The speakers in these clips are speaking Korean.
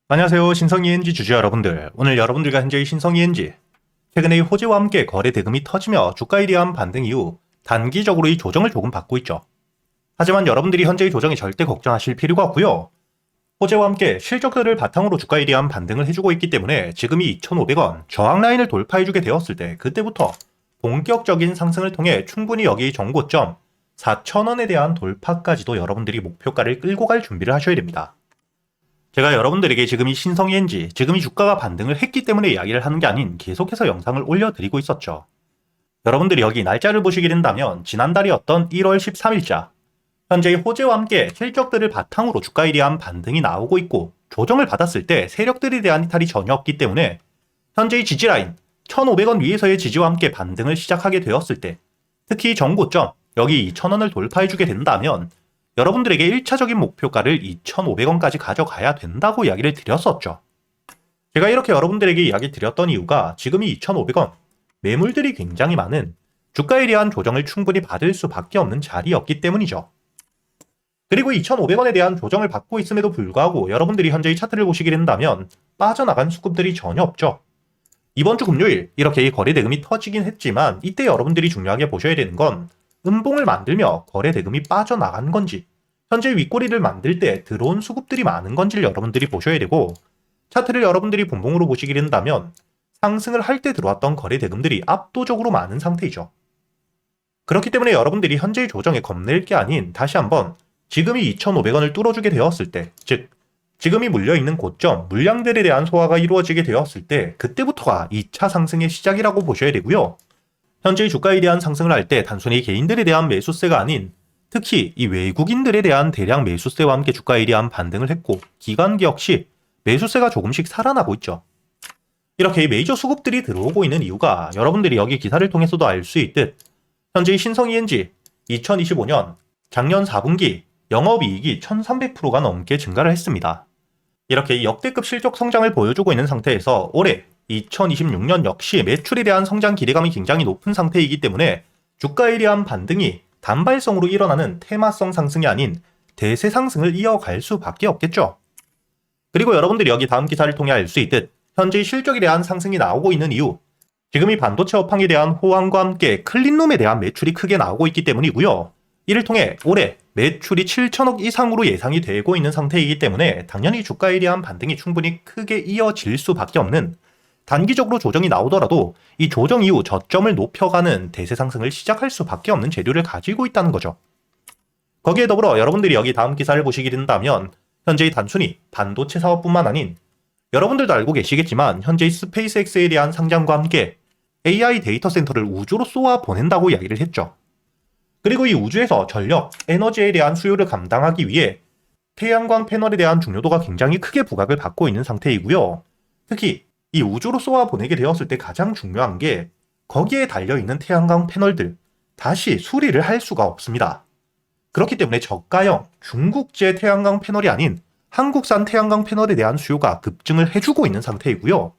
안녕하세요. 신성 ENG 주주 여러분들. 오늘 여러분들과 현재의 신성 ENG. 최근에 호재와 함께 거래 대금이 터지며 주가에 대한 반등 이후 단기적으로 이 조정을 조금 받고 있죠. 하지만 여러분들이 현재의 조정에 절대 걱정하실 필요가 없고요. 호재와 함께 실적들을 바탕으로 주가에 대한 반등을 해주고 있기 때문에 지금이 2,500원 저항 라인을 돌파해주게 되었을 때 그때부터 본격적인 상승을 통해 충분히 여기 정고점 4,000원에 대한 돌파까지도 여러분들이 목표가를 끌고 갈 준비를 하셔야 됩니다. 제가 여러분들에게 지금이 신성이엔지, 지금이 주가가 반등을 했기 때문에 이야기를 하는 게 아닌 계속해서 영상을 올려드리고 있었죠. 여러분들이 여기 날짜를 보시게 된다면 지난달이었던 1월 13일자 현재의 호재와 함께 실적들을 바탕으로 주가에 대한 반등이 나오고 있고 조정을 받았을 때 세력들에 대한 이탈이 전혀 없기 때문에 현재의 지지라인 1,500원 위에서의 지지와 함께 반등을 시작하게 되었을 때 특히 정고점 여기 2,000원을 돌파해주게 된다면 여러분들에게 1차적인 목표가를 2,500원까지 가져가야 된다고 이야기를 드렸었죠. 제가 이렇게 여러분들에게 이야기 드렸던 이유가 지금이 2,500원, 매물들이 굉장히 많은 주가에 대한 조정을 충분히 받을 수밖에 없는 자리였기 때문이죠. 그리고 2,500원에 대한 조정을 받고 있음에도 불구하고 여러분들이 현재의 차트를 보시게 된다면 빠져나간 수급들이 전혀 없죠. 이번 주 금요일 이렇게 거래 대금이 터지긴 했지만 이때 여러분들이 중요하게 보셔야 되는 건 음봉을 만들며 거래 대금이 빠져나간 건지 현재 윗꼬리를 만들 때 들어온 수급들이 많은 건지를 여러분들이 보셔야 되고 차트를 여러분들이 본봉으로 보시게 된다면 상승을 할 때 들어왔던 거래 대금들이 압도적으로 많은 상태이죠. 그렇기 때문에 여러분들이 현재의 조정에 겁낼 게 아닌 다시 한번 지금이 2,500원을 뚫어주게 되었을 때 즉 지금이 물려있는 고점, 물량들에 대한 소화가 이루어지게 되었을 때 그때부터가 2차 상승의 시작이라고 보셔야 되고요. 현재의 주가에 대한 상승을 할 때 단순히 개인들에 대한 매수세가 아닌 특히 이 외국인들에 대한 대량 매수세와 함께 주가에 대한 반등을 했고 기관기 역시 매수세가 조금씩 살아나고 있죠. 이렇게 메이저 수급들이 들어오고 있는 이유가 여러분들이 여기 기사를 통해서도 알 수 있듯 현재의 신성 ENG 2025년 작년 4분기 영업이익이 1300%가 넘게 증가를 했습니다. 이렇게 역대급 실적 성장을 보여주고 있는 상태에서 올해 2026년 역시 매출에 대한 성장 기대감이 굉장히 높은 상태이기 때문에 주가에 대한 반등이 단발성으로 일어나는 테마성 상승이 아닌 대세 상승을 이어갈 수밖에 없겠죠. 그리고 여러분들이 여기 다음 기사를 통해 알 수 있듯 현재의 실적에 대한 상승이 나오고 있는 이유 지금이 반도체 업황에 대한 호황과 함께 클린룸에 대한 매출이 크게 나오고 있기 때문이고요. 이를 통해 올해 매출이 7천억 이상으로 예상이 되고 있는 상태이기 때문에 당연히 주가에 대한 반등이 충분히 크게 이어질 수밖에 없는 단기적으로 조정이 나오더라도 이 조정 이후 저점을 높여가는 대세 상승을 시작할 수밖에 없는 재료를 가지고 있다는 거죠. 거기에 더불어 여러분들이 여기 다음 기사를 보시게 된다면 현재의 단순히 반도체 사업뿐만 아닌 여러분들도 알고 계시겠지만 현재의 스페이스X에 대한 상장과 함께 AI 데이터 센터를 우주로 쏘아 보낸다고 이야기를 했죠. 그리고 이 우주에서 전력, 에너지에 대한 수요를 감당하기 위해 태양광 패널에 대한 중요도가 굉장히 크게 부각을 받고 있는 상태이고요. 특히 이 우주로 쏘아 보내게 되었을 때 가장 중요한 게 거기에 달려있는 태양광 패널들 다시 수리를 할 수가 없습니다. 그렇기 때문에 저가형 중국제 태양광 패널이 아닌 한국산 태양광 패널에 대한 수요가 급증을 해주고 있는 상태이고요.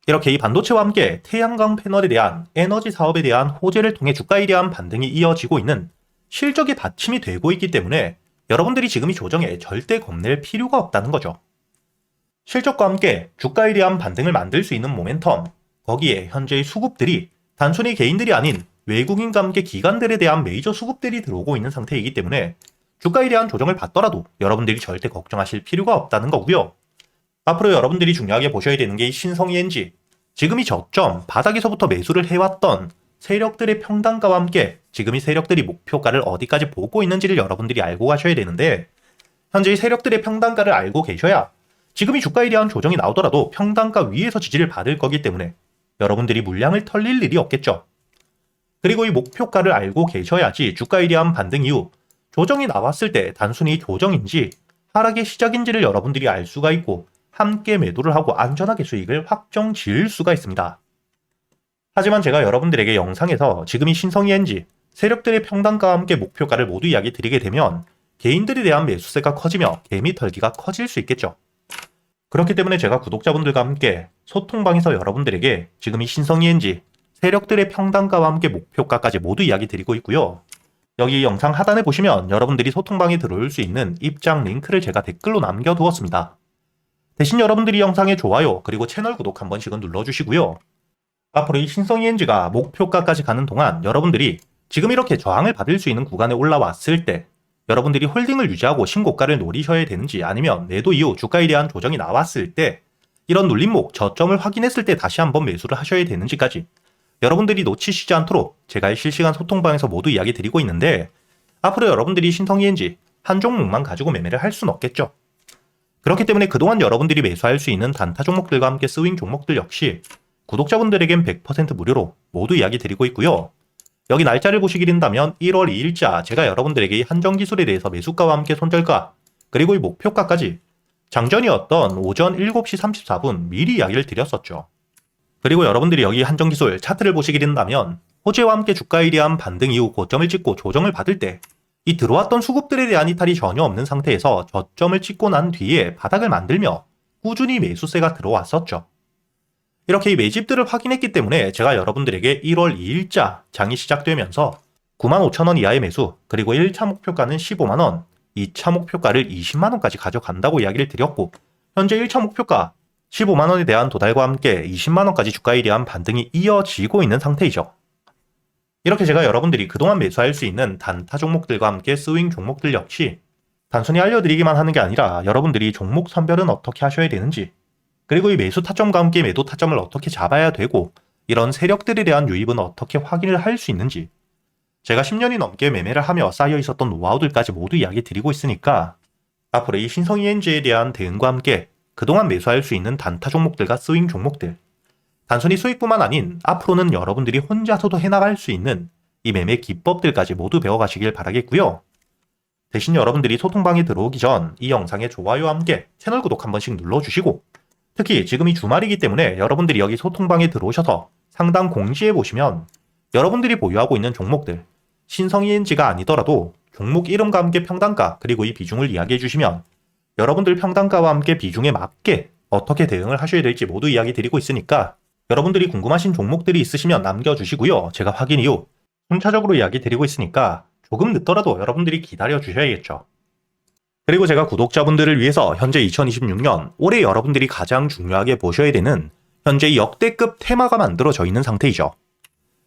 이렇게 이 반도체와 함께 태양광 패널에 대한 에너지 사업에 대한 호재를 통해 주가에 대한 반등이 이어지고 있는 실적이 받침이 되고 있기 때문에 여러분들이 지금 이 조정에 절대 겁낼 필요가 없다는 거죠. 실적과 함께 주가에 대한 반등을 만들 수 있는 모멘텀, 거기에 현재의 수급들이 단순히 개인들이 아닌 외국인과 함께 기관들에 대한 메이저 수급들이 들어오고 있는 상태이기 때문에 주가에 대한 조정을 받더라도 여러분들이 절대 걱정하실 필요가 없다는 거고요. 앞으로 여러분들이 중요하게 보셔야 되는 게 신성 ENG, 지금이 저점 바닥에서부터 매수를 해왔던 세력들의 평단가와 함께 지금 이 세력들이 목표가를 어디까지 보고 있는지를 여러분들이 알고 가셔야 되는데 현재의 세력들의 평단가를 알고 계셔야 지금 이 주가에 대한 조정이 나오더라도 평단가 위에서 지지를 받을 거기 때문에 여러분들이 물량을 털릴 일이 없겠죠. 그리고 이 목표가를 알고 계셔야지 주가에 대한 반등 이후 조정이 나왔을 때 단순히 조정인지 하락의 시작인지를 여러분들이 알 수가 있고 함께 매도를 하고 안전하게 수익을 확정 지을 수가 있습니다. 하지만 제가 여러분들에게 영상에서 지금이 신성 ENG, 세력들의 평단가와 함께 목표가를 모두 이야기 드리게 되면 개인들에 대한 매수세가 커지며 개미 털기가 커질 수 있겠죠. 그렇기 때문에 제가 구독자분들과 함께 소통방에서 여러분들에게 지금이 신성 ENG, 세력들의 평단가와 함께 목표가까지 모두 이야기 드리고 있고요. 여기 영상 하단에 보시면 여러분들이 소통방에 들어올 수 있는 입장 링크를 제가 댓글로 남겨두었습니다. 대신 여러분들이 영상에 좋아요 그리고 채널 구독 한 번씩은 눌러주시고요. 앞으로 이 신성ENG가 목표가까지 가는 동안 여러분들이 지금 이렇게 저항을 받을 수 있는 구간에 올라왔을 때 여러분들이 홀딩을 유지하고 신고가를 노리셔야 되는지, 아니면 매도 이후 주가에 대한 조정이 나왔을 때 이런 눌림목 저점을 확인했을 때 다시 한번 매수를 하셔야 되는지까지 여러분들이 놓치시지 않도록 제가 실시간 소통방에서 모두 이야기 드리고 있는데, 앞으로 여러분들이 신성ENG 한 종목만 가지고 매매를 할 수는 없겠죠. 그렇기 때문에 그동안 여러분들이 매수할 수 있는 단타 종목들과 함께 스윙 종목들 역시 구독자분들에겐 100% 무료로 모두 이야기 드리고 있고요. 여기 날짜를 보시게 된다면 1월 2일자 제가 여러분들에게 이 한정기술에 대해서 매수가와 함께 손절가 그리고 이 목표가까지 장전이었던 오전 7시 34분 미리 이야기를 드렸었죠. 그리고 여러분들이 여기 한정기술 차트를 보시게 된다면 호재와 함께 주가에 대한 반등 이후 고점을 찍고 조정을 받을 때 이 들어왔던 수급들에 대한 이탈이 전혀 없는 상태에서 저점을 찍고 난 뒤에 바닥을 만들며 꾸준히 매수세가 들어왔었죠. 이렇게 이 매집들을 확인했기 때문에 제가 여러분들에게 1월 2일자 장이 시작되면서 95,000원 이하의 매수, 그리고 1차 목표가는 15만원, 2차 목표가를 20만원까지 가져간다고 이야기를 드렸고, 현재 1차 목표가 15만원에 대한 도달과 함께 20만원까지 주가에 대한 반등이 이어지고 있는 상태이죠. 이렇게 제가 여러분들이 그동안 매수할 수 있는 단타 종목들과 함께 스윙 종목들 역시 단순히 알려드리기만 하는 게 아니라 여러분들이 종목 선별은 어떻게 하셔야 되는지, 그리고 이 매수 타점과 함께 매도 타점을 어떻게 잡아야 되고, 이런 세력들에 대한 유입은 어떻게 확인을 할 수 있는지, 제가 10년이 넘게 매매를 하며 쌓여 있었던 노하우들까지 모두 이야기 드리고 있으니까 앞으로 이 신성ENG에 대한 대응과 함께 그동안 매수할 수 있는 단타 종목들과 스윙 종목들, 단순히 수익뿐만 아닌 앞으로는 여러분들이 혼자서도 해나갈 수 있는 이 매매 기법들까지 모두 배워가시길 바라겠고요. 대신 여러분들이 소통방에 들어오기 전 이 영상에 좋아요와 함께 채널 구독 한 번씩 눌러주시고, 특히 지금이 주말이기 때문에 여러분들이 여기 소통방에 들어오셔서 상단 공지에 보시면 여러분들이 보유하고 있는 종목들, 신성ENG가 아니더라도 종목 이름과 함께 평단가 그리고 이 비중을 이야기해 주시면 여러분들 평단가와 함께 비중에 맞게 어떻게 대응을 하셔야 될지 모두 이야기 드리고 있으니까 여러분들이 궁금하신 종목들이 있으시면 남겨주시고요. 제가 확인 이후 순차적으로 이야기 드리고 있으니까 조금 늦더라도 여러분들이 기다려 주셔야겠죠. 그리고 제가 구독자분들을 위해서 현재 2026년 올해 여러분들이 가장 중요하게 보셔야 되는 현재 역대급 테마가 만들어져 있는 상태이죠.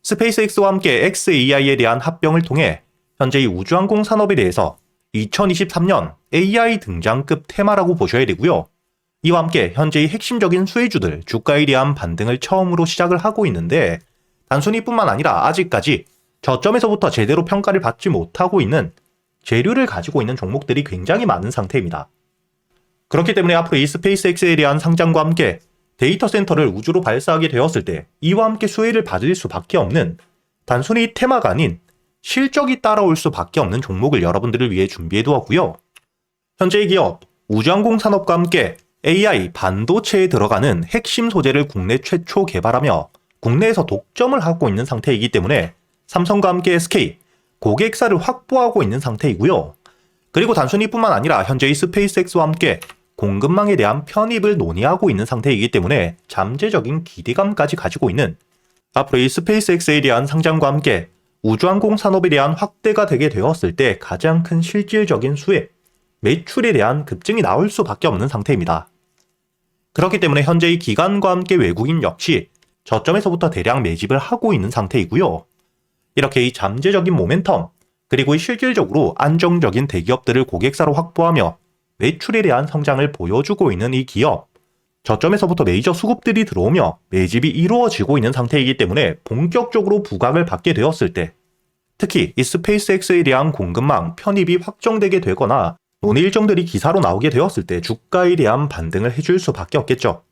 스페이스X와 함께 xAI에 대한 합병을 통해 현재 이 우주항공 산업에 대해서 2023년 AI 등장급 테마라고 보셔야 되고요. 이와 함께 현재의 핵심적인 수혜주들 주가에 대한 반등을 처음으로 시작을 하고 있는데, 단순히 뿐만 아니라 아직까지 저점에서부터 제대로 평가를 받지 못하고 있는 재료를 가지고 있는 종목들이 굉장히 많은 상태입니다. 그렇기 때문에 앞으로 이 스페이스X에 대한 상장과 함께 데이터 센터를 우주로 발사하게 되었을 때 이와 함께 수혜를 받을 수밖에 없는, 단순히 테마가 아닌 실적이 따라올 수밖에 없는 종목을 여러분들을 위해 준비해 두었고요. 현재의 기업 우주항공 산업과 함께 AI 반도체에 들어가는 핵심 소재를 국내 최초 개발하며 국내에서 독점을 하고 있는 상태이기 때문에 삼성과 함께 SK 고객사를 확보하고 있는 상태이고요. 그리고 단순히 뿐만 아니라 현재의 스페이스X와 함께 공급망에 대한 편입을 논의하고 있는 상태이기 때문에 잠재적인 기대감까지 가지고 있는, 앞으로 이 스페이스X에 대한 상장과 함께 우주항공 산업에 대한 확대가 되게 되었을 때 가장 큰 실질적인 수혜, 매출에 대한 급증이 나올 수밖에 없는 상태입니다. 그렇기 때문에 현재의 기관과 함께 외국인 역시 저점에서부터 대량 매집을 하고 있는 상태이고요. 이렇게 이 잠재적인 모멘텀, 그리고 이 실질적으로 안정적인 대기업들을 고객사로 확보하며 매출에 대한 성장을 보여주고 있는 이 기업, 저점에서부터 메이저 수급들이 들어오며 매집이 이루어지고 있는 상태이기 때문에 본격적으로 부각을 받게 되었을 때, 특히 이 스페이스X에 대한 공급망 편입이 확정되게 되거나 논의 일정들이 기사로 나오게 되었을 때 주가에 대한 반등을 해줄 수밖에 없겠죠.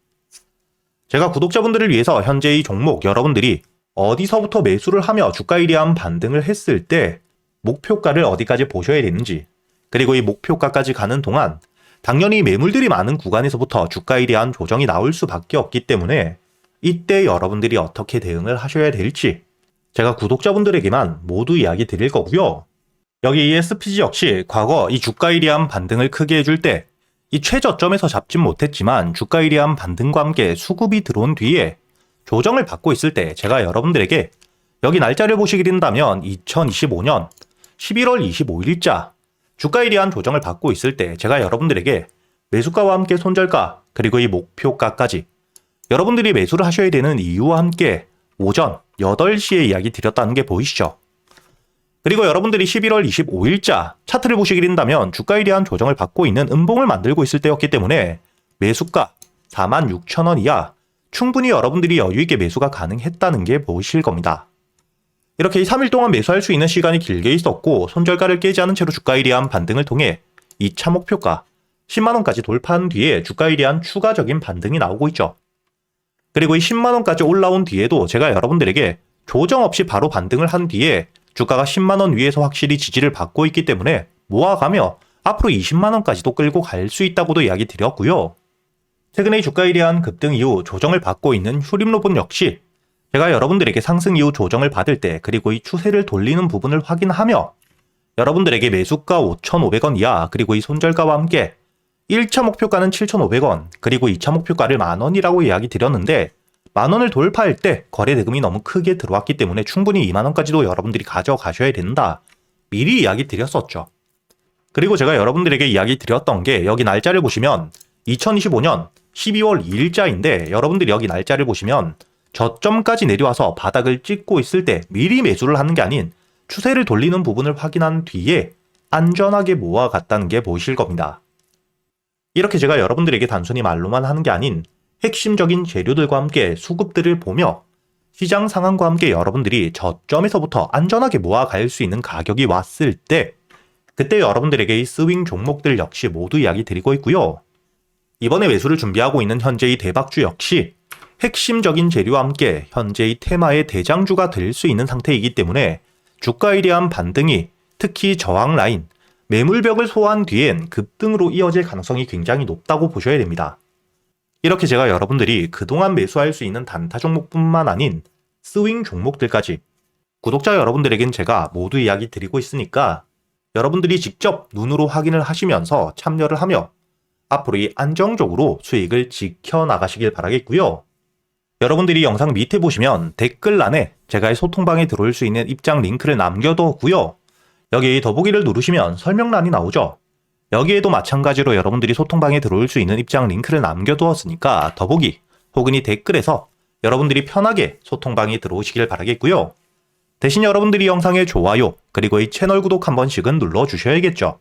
제가 구독자분들을 위해서 현재 이 종목 여러분들이 어디서부터 매수를 하며 주가에 대한 반등을 했을 때 목표가를 어디까지 보셔야 되는지, 그리고 이 목표가까지 가는 동안 당연히 매물들이 많은 구간에서부터 주가에 대한 조정이 나올 수밖에 없기 때문에 이때 여러분들이 어떻게 대응을 하셔야 될지 제가 구독자분들에게만 모두 이야기 드릴 거고요. 여기 ESPG 역시 과거 이 주가에 대한 반등을 크게 해줄 때 이 최저점에서 잡진 못했지만 주가에 대한 반등과 함께 수급이 들어온 뒤에 조정을 받고 있을 때 제가 여러분들에게 여기 날짜를 보시게 된다면 2025년 11월 25일자 주가에 대한 조정을 받고 있을 때 제가 여러분들에게 매수가와 함께 손절가 그리고 이 목표가까지 여러분들이 매수를 하셔야 되는 이유와 함께 오전 8시에 이야기 드렸다는 게 보이시죠? 그리고 여러분들이 11월 25일자 차트를 보시게 된다면 주가에 대한 조정을 받고 있는 음봉을 만들고 있을 때였기 때문에 매수가 46,000원 이하 충분히 여러분들이 여유있게 매수가 가능했다는 게 보이실 겁니다. 이렇게 3일 동안 매수할 수 있는 시간이 길게 있었고 손절가를 깨지 않은 채로 주가에 대한 반등을 통해 2차 목표가 10만원까지 돌파한 뒤에 주가에 대한 추가적인 반등이 나오고 있죠. 그리고 이 10만원까지 올라온 뒤에도 제가 여러분들에게 조정 없이 바로 반등을 한 뒤에 주가가 10만원 위에서 확실히 지지를 받고 있기 때문에 모아가며 앞으로 20만원까지도 끌고 갈 수 있다고도 이야기 드렸고요. 최근에 주가에 대한 급등 이후 조정을 받고 있는 휴림로봇 역시 제가 여러분들에게 상승 이후 조정을 받을 때 그리고 이 추세를 돌리는 부분을 확인하며 여러분들에게 매수가 5,500원 이하 그리고 이 손절가와 함께 1차 목표가는 7,500원 그리고 2차 목표가를 만원이라고 이야기 드렸는데 만원을 돌파할 때 거래 대금이 너무 크게 들어왔기 때문에 충분히 2만원까지도 여러분들이 가져가셔야 된다. 미리 이야기 드렸었죠. 그리고 제가 여러분들에게 이야기 드렸던 게 여기 날짜를 보시면 2025년 12월 2일자인데 여러분들이 여기 날짜를 보시면 저점까지 내려와서 바닥을 찍고 있을 때 미리 매수를 하는 게 아닌 추세를 돌리는 부분을 확인한 뒤에 안전하게 모아갔다는 게 보이실 겁니다. 이렇게 제가 여러분들에게 단순히 말로만 하는 게 아닌 핵심적인 재료들과 함께 수급들을 보며 시장 상황과 함께 여러분들이 저점에서부터 안전하게 모아갈 수 있는 가격이 왔을 때 그때 여러분들에게 이 스윙 종목들 역시 모두 이야기 드리고 있고요. 이번에 매수를 준비하고 있는 현재의 대박주 역시 핵심적인 재료와 함께 현재의 테마의 대장주가 될 수 있는 상태이기 때문에 주가에 대한 반등이 특히 저항 라인, 매물벽을 소화한 뒤엔 급등으로 이어질 가능성이 굉장히 높다고 보셔야 됩니다. 이렇게 제가 여러분들이 그동안 매수할 수 있는 단타 종목뿐만 아닌 스윙 종목들까지 구독자 여러분들에겐 제가 모두 이야기 드리고 있으니까 여러분들이 직접 눈으로 확인을 하시면서 참여를 하며 앞으로 이 안정적으로 수익을 지켜나가시길 바라겠고요. 여러분들이 영상 밑에 보시면 댓글란에 제가 이 소통방에 들어올 수 있는 입장 링크를 남겨뒀고요. 여기 더보기를 누르시면 설명란이 나오죠. 여기에도 마찬가지로 여러분들이 소통방에 들어올 수 있는 입장 링크를 남겨두었으니까 더보기 혹은 이 댓글에서 여러분들이 편하게 소통방에 들어오시길 바라겠고요. 대신 여러분들이 영상의 좋아요 그리고 이 채널 구독 한 번씩은 눌러주셔야겠죠.